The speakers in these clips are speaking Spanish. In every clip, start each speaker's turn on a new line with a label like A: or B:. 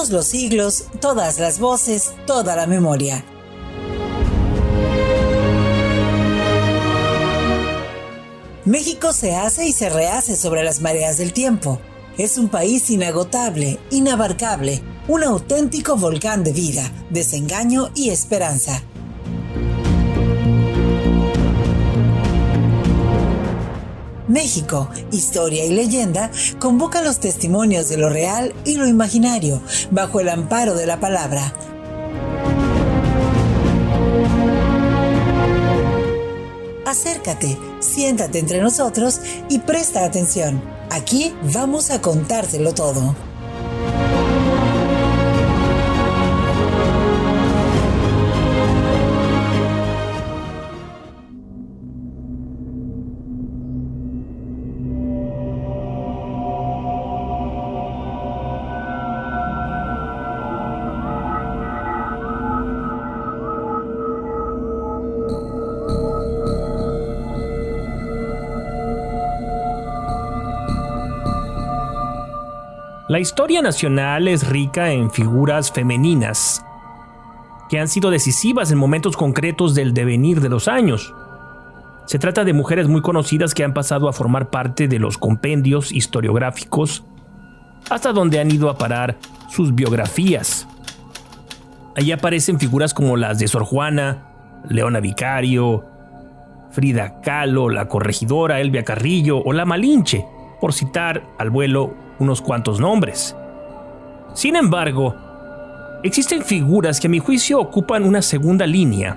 A: Todos los siglos, todas las voces, toda la memoria. México se hace y se rehace sobre las mareas del tiempo. Es un país inagotable, inabarcable, un auténtico volcán de vida, desengaño y esperanza. México, historia y leyenda, convoca los testimonios de lo real y lo imaginario, bajo el amparo de la palabra. Acércate, siéntate entre nosotros y presta atención. Aquí vamos a contártelo todo.
B: La historia nacional es rica en figuras femeninas que han sido decisivas en momentos concretos del devenir de los años. Se trata de mujeres muy conocidas que han pasado a formar parte de los compendios historiográficos hasta donde han ido a parar sus biografías. Allí aparecen figuras como las de Sor Juana, Leona Vicario, Frida Kahlo, la Corregidora, Elvia Carrillo o la Malinche, por citar al vuelo unos cuantos nombres. Sin embargo, existen figuras que a mi juicio ocupan una segunda línea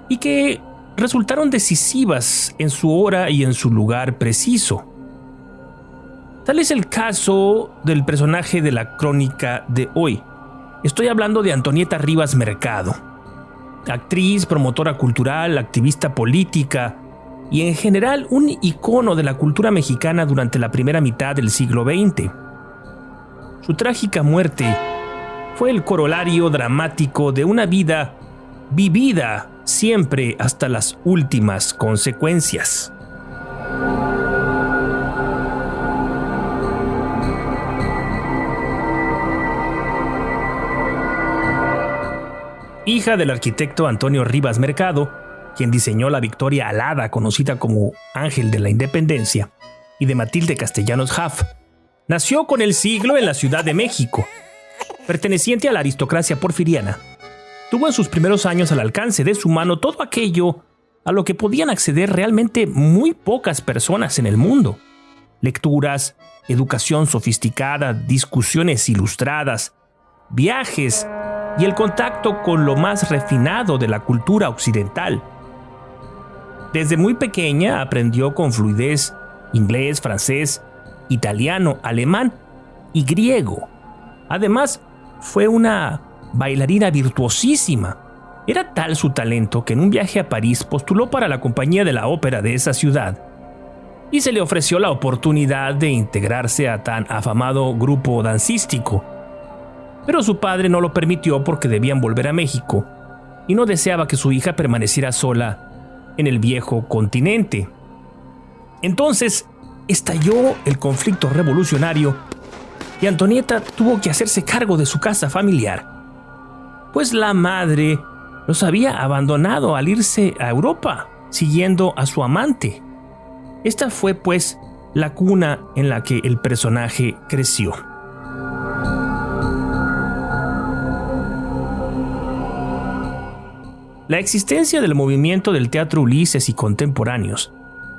B: y que resultaron decisivas en su hora y en su lugar preciso. Tal es el caso del personaje de la crónica de hoy. Estoy hablando de Antonieta Rivas Mercado, actriz, promotora cultural, activista política y en general un icono de la cultura mexicana durante la primera mitad del siglo XX. Su trágica muerte fue el corolario dramático de una vida vivida siempre hasta las últimas consecuencias. Hija del arquitecto Antonio Rivas Mercado, quien diseñó la Victoria Alada, conocida como Ángel de la Independencia, y de Matilde Castellanos Haff, nació con el siglo en la Ciudad de México. Perteneciente a la aristocracia porfiriana, tuvo en sus primeros años al alcance de su mano todo aquello a lo que podían acceder realmente muy pocas personas en el mundo: lecturas, educación sofisticada, discusiones ilustradas, viajes y el contacto con lo más refinado de la cultura occidental. Desde muy pequeña aprendió con fluidez inglés, francés, italiano, alemán y griego. Además, fue una bailarina virtuosísima. Era tal su talento que en un viaje a París postuló para la compañía de la ópera de esa ciudad y se le ofreció la oportunidad de integrarse a tan afamado grupo dancístico. Pero su padre no lo permitió porque debían volver a México y no deseaba que su hija permaneciera sola en el viejo continente. Entonces estalló el conflicto revolucionario y Antonieta tuvo que hacerse cargo de su casa familiar, pues la madre los había abandonado al irse a Europa, siguiendo a su amante. Esta fue, pues, la cuna en la que el personaje creció. La existencia del movimiento del Teatro Ulises y contemporáneos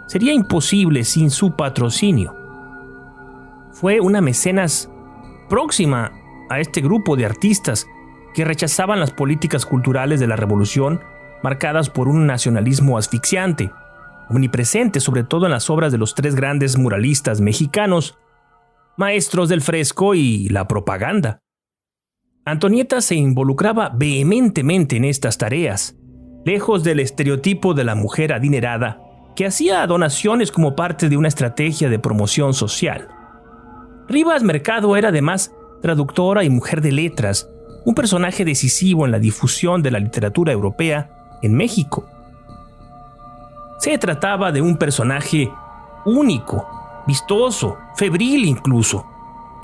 B: sería imposible sin su patrocinio. Fue una mecenas próxima a este grupo de artistas que rechazaban las políticas culturales de la revolución, marcadas por un nacionalismo asfixiante, omnipresente sobre todo en las obras de los tres grandes muralistas mexicanos, maestros del fresco y la propaganda. Antonieta se involucraba vehementemente en estas tareas, lejos del estereotipo de la mujer adinerada que hacía donaciones como parte de una estrategia de promoción social. Rivas Mercado era además traductora y mujer de letras, un personaje decisivo en la difusión de la literatura europea en México. Se trataba de un personaje único, vistoso, febril incluso,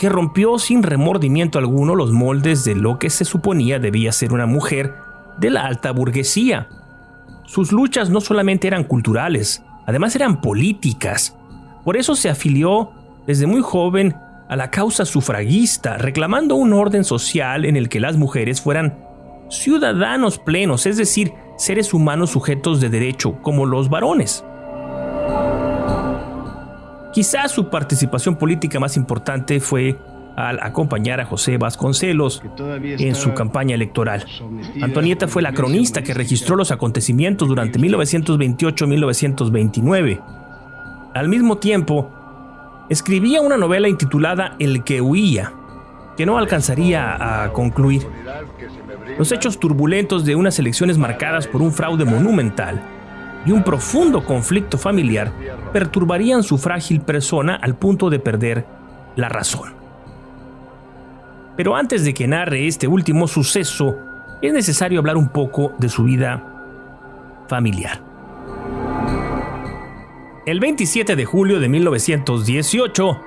B: que rompió sin remordimiento alguno los moldes de lo que se suponía debía ser una mujer de la alta burguesía. Sus luchas no solamente eran culturales, además eran políticas. Por eso se afilió desde muy joven a la causa sufragista, reclamando un orden social en el que las mujeres fueran ciudadanos plenos, es decir, seres humanos sujetos de derecho como los varones. Quizás su participación política más importante fue al acompañar a José Vasconcelos en su campaña electoral. Antonieta fue la cronista que registró los acontecimientos durante 1928-1929. Al mismo tiempo, escribía una novela intitulada El que huía, que no alcanzaría a concluir. Los hechos turbulentos de unas elecciones marcadas por un fraude monumental y un profundo conflicto familiar perturbarían su frágil persona al punto de perder la razón. Pero antes de que narre este último suceso, es necesario hablar un poco de su vida familiar. El 27 de julio de 1918,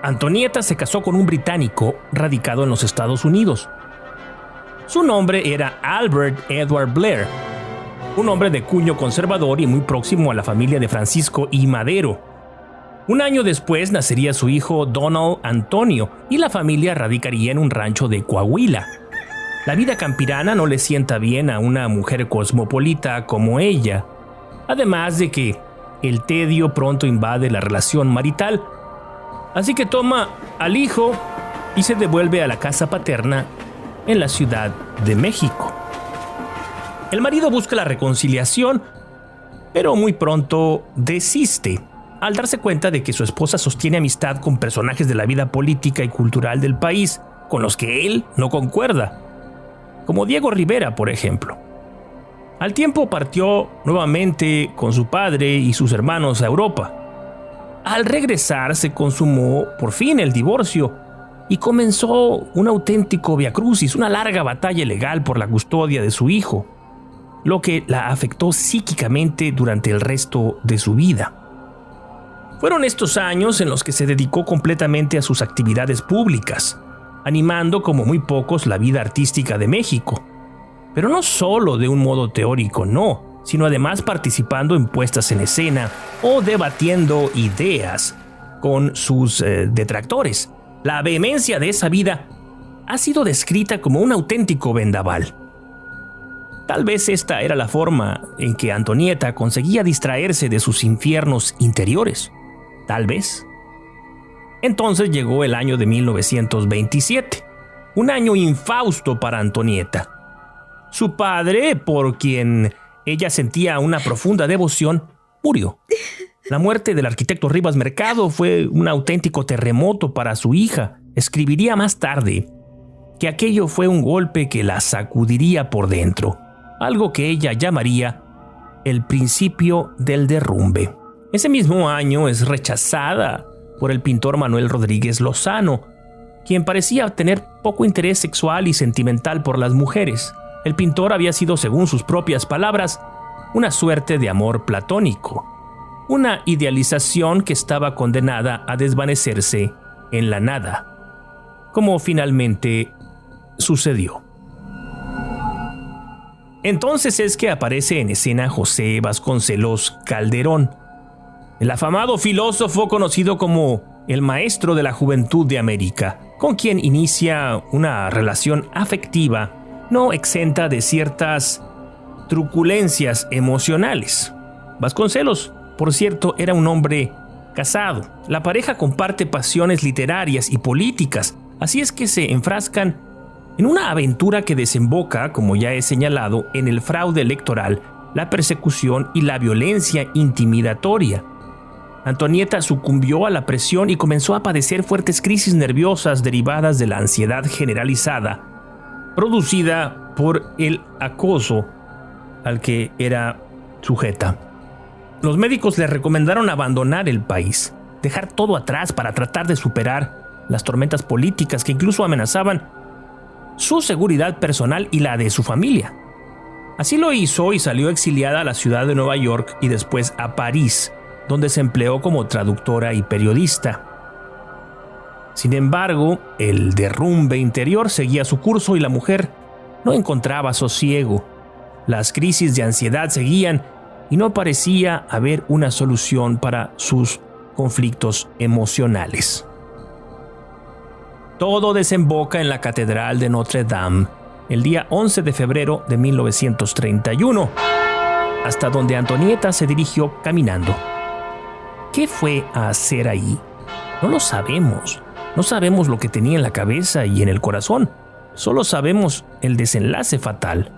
B: Antonieta se casó con un británico radicado en los Estados Unidos. Su nombre era Albert Edward Blair, un hombre de cuño conservador y muy próximo a la familia de Francisco I. Madero. Un año después nacería su hijo Donald Antonio y la familia radicaría en un rancho de Coahuila. La vida campirana no le sienta bien a una mujer cosmopolita como ella, además de que el tedio pronto invade la relación marital. Así que toma al hijo y se devuelve a la casa paterna en la Ciudad de México. El marido busca la reconciliación, pero muy pronto desiste al darse cuenta de que su esposa sostiene amistad con personajes de la vida política y cultural del país con los que él no concuerda, como Diego Rivera, por ejemplo. Al tiempo partió nuevamente con su padre y sus hermanos a Europa. Al regresar se consumó por fin el divorcio y comenzó un auténtico viacrucis, una larga batalla legal por la custodia de su hijo, lo que la afectó psíquicamente durante el resto de su vida. Fueron estos años en los que se dedicó completamente a sus actividades públicas, animando como muy pocos la vida artística de México. Pero no solo de un modo teórico, no, sino además participando en puestas en escena o debatiendo ideas con sus detractores. La vehemencia de esa vida ha sido descrita como un auténtico vendaval. Tal vez esta era la forma en que Antonieta conseguía distraerse de sus infiernos interiores. Tal vez. Entonces llegó el año de 1927, un año infausto para Antonieta. Su padre, por quien ella sentía una profunda devoción, murió. La muerte del arquitecto Rivas Mercado fue un auténtico terremoto para su hija. Escribiría más tarde que aquello fue un golpe que la sacudiría por dentro, algo que ella llamaría el principio del derrumbe. Ese mismo año es rechazada por el pintor Manuel Rodríguez Lozano, quien parecía tener poco interés sexual y sentimental por las mujeres. El pintor había sido, según sus propias palabras, una suerte de amor platónico, una idealización que estaba condenada a desvanecerse en la nada, como finalmente sucedió. Entonces es que aparece en escena José Vasconcelos Calderón, el afamado filósofo conocido como el maestro de la juventud de América, con quien inicia una relación afectiva no exenta de ciertas truculencias emocionales. Vasconcelos, por cierto, era un hombre casado. La pareja comparte pasiones literarias y políticas, así es que se enfrascan en una aventura que desemboca, como ya he señalado, en el fraude electoral, la persecución y la violencia intimidatoria. Antonieta sucumbió a la presión y comenzó a padecer fuertes crisis nerviosas derivadas de la ansiedad generalizada producida por el acoso al que era sujeta. Los médicos le recomendaron abandonar el país, dejar todo atrás para tratar de superar las tormentas políticas que incluso amenazaban su seguridad personal y la de su familia. Así lo hizo y salió exiliada a la ciudad de Nueva York y después a París, donde se empleó como traductora y periodista. Sin embargo, el derrumbe interior seguía su curso y la mujer no encontraba sosiego. Las crisis de ansiedad seguían y no parecía haber una solución para sus conflictos emocionales. Todo desemboca en la Catedral de Notre Dame el día 11 de febrero de 1931, hasta donde Antonieta se dirigió caminando. ¿Qué fue a hacer ahí? No lo sabemos. No sabemos lo que tenía en la cabeza y en el corazón. Solo sabemos el desenlace fatal.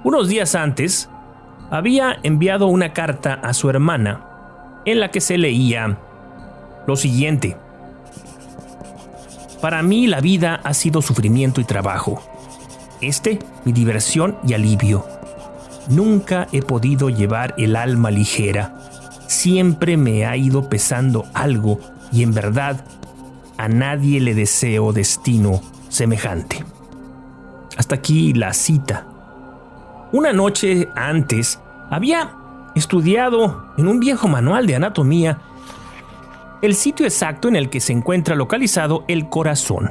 B: Unos días antes, había enviado una carta a su hermana en la que se leía lo siguiente: para mí la vida ha sido sufrimiento y trabajo. Mi diversión y alivio. Nunca he podido llevar el alma ligera. Siempre me ha ido pesando algo y en verdad a nadie le deseo destino semejante. Hasta aquí la cita. Una noche antes había estudiado en un viejo manual de anatomía el sitio exacto en el que se encuentra localizado el corazón.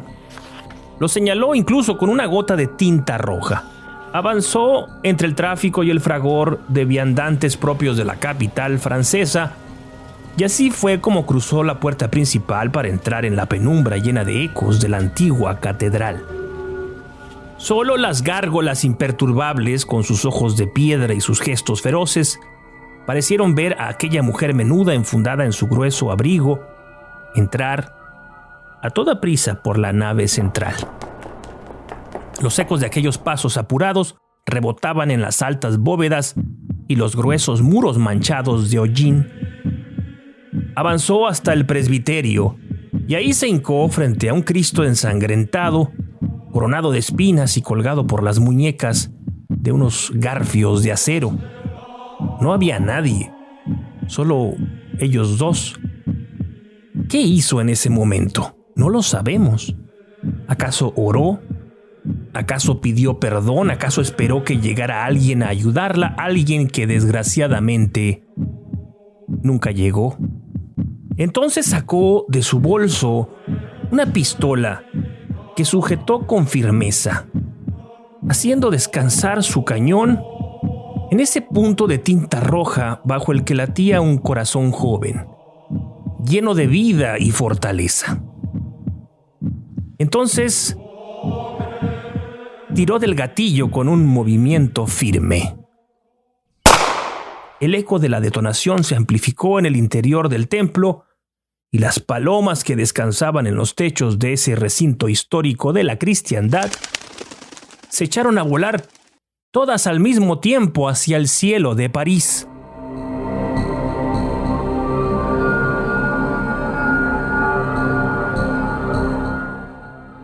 B: Lo señaló incluso con una gota de tinta roja. Avanzó entre el tráfico y el fragor de viandantes propios de la capital francesa, y así fue como cruzó la puerta principal para entrar en la penumbra llena de ecos de la antigua catedral. Solo las gárgolas imperturbables, con sus ojos de piedra y sus gestos feroces, parecieron ver a aquella mujer menuda enfundada en su grueso abrigo entrar a toda prisa por la nave central. Los ecos de aquellos pasos apurados rebotaban en las altas bóvedas y los gruesos muros manchados de hollín. Avanzó hasta el presbiterio y ahí se hincó frente a un Cristo ensangrentado, coronado de espinas y colgado por las muñecas de unos garfios de acero. No había nadie, solo ellos dos. ¿Qué hizo en ese momento? No lo sabemos. ¿Acaso oró? ¿Acaso pidió perdón? ¿Acaso esperó que llegara alguien a ayudarla? Alguien que desgraciadamente nunca llegó. Entonces sacó de su bolso una pistola que sujetó con firmeza, haciendo descansar su cañón en ese punto de tinta roja bajo el que latía un corazón joven, lleno de vida y fortaleza. Entonces tiró del gatillo con un movimiento firme. El eco de la detonación se amplificó en el interior del templo y las palomas que descansaban en los techos de ese recinto histórico de la cristiandad se echaron a volar todas al mismo tiempo hacia el cielo de París.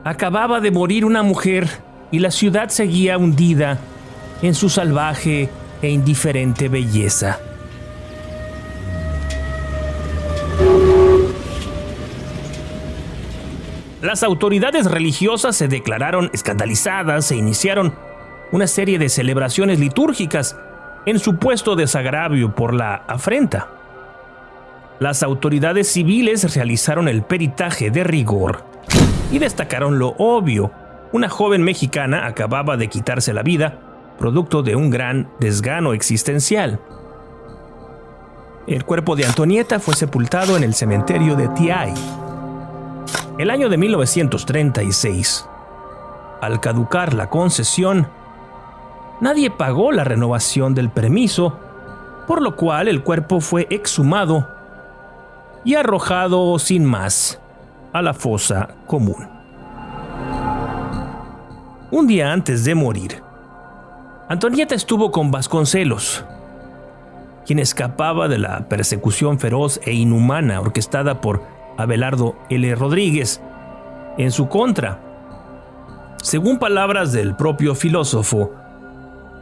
B: Acababa de morir una mujer y la ciudad seguía hundida en su salvaje e indiferente belleza. Las autoridades religiosas se declararon escandalizadas e iniciaron una serie de celebraciones litúrgicas en supuesto desagravio por la afrenta. Las autoridades civiles realizaron el peritaje de rigor y destacaron lo obvio: una joven mexicana acababa de quitarse la vida, producto de un gran desgano existencial. El cuerpo de Antonieta fue sepultado en el cementerio de Thiais. El año de 1936, al caducar la concesión, nadie pagó la renovación del permiso, por lo cual el cuerpo fue exhumado y arrojado sin más a la fosa común. Un día antes de morir, Antonieta estuvo con Vasconcelos, quien escapaba de la persecución feroz e inhumana orquestada por Abelardo L. Rodríguez en su contra. Según palabras del propio filósofo,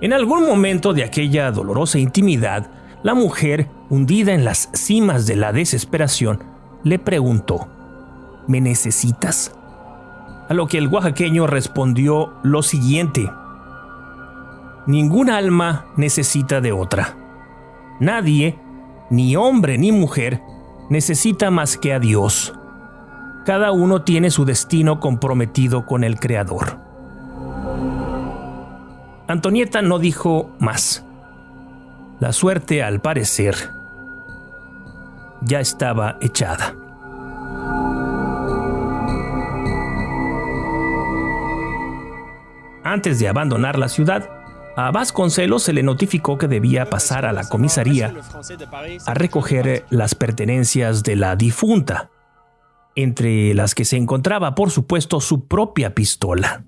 B: en algún momento de aquella dolorosa intimidad, la mujer, hundida en las cimas de la desesperación, le preguntó: ¿me necesitas? A lo que el oaxaqueño respondió lo siguiente: ningún alma necesita de otra. Nadie, ni hombre ni mujer, necesita más que a Dios. Cada uno tiene su destino comprometido con el Creador. Antonieta no dijo más. La suerte, al parecer, ya estaba echada. Antes de abandonar la ciudad, a Vasconcelos se le notificó que debía pasar a la comisaría a recoger las pertenencias de la difunta, entre las que se encontraba, por supuesto, su propia pistola.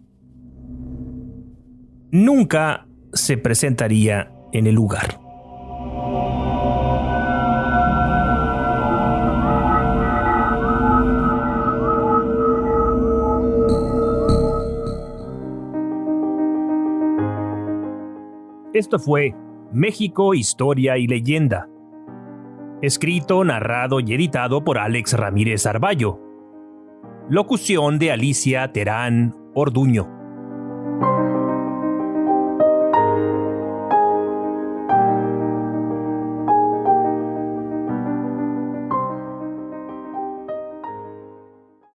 B: Nunca se presentaría en el lugar. Esto fue México, Historia y Leyenda. Escrito, narrado y editado por Alex Ramírez Arballo. Locución de Alicia Terán Orduño.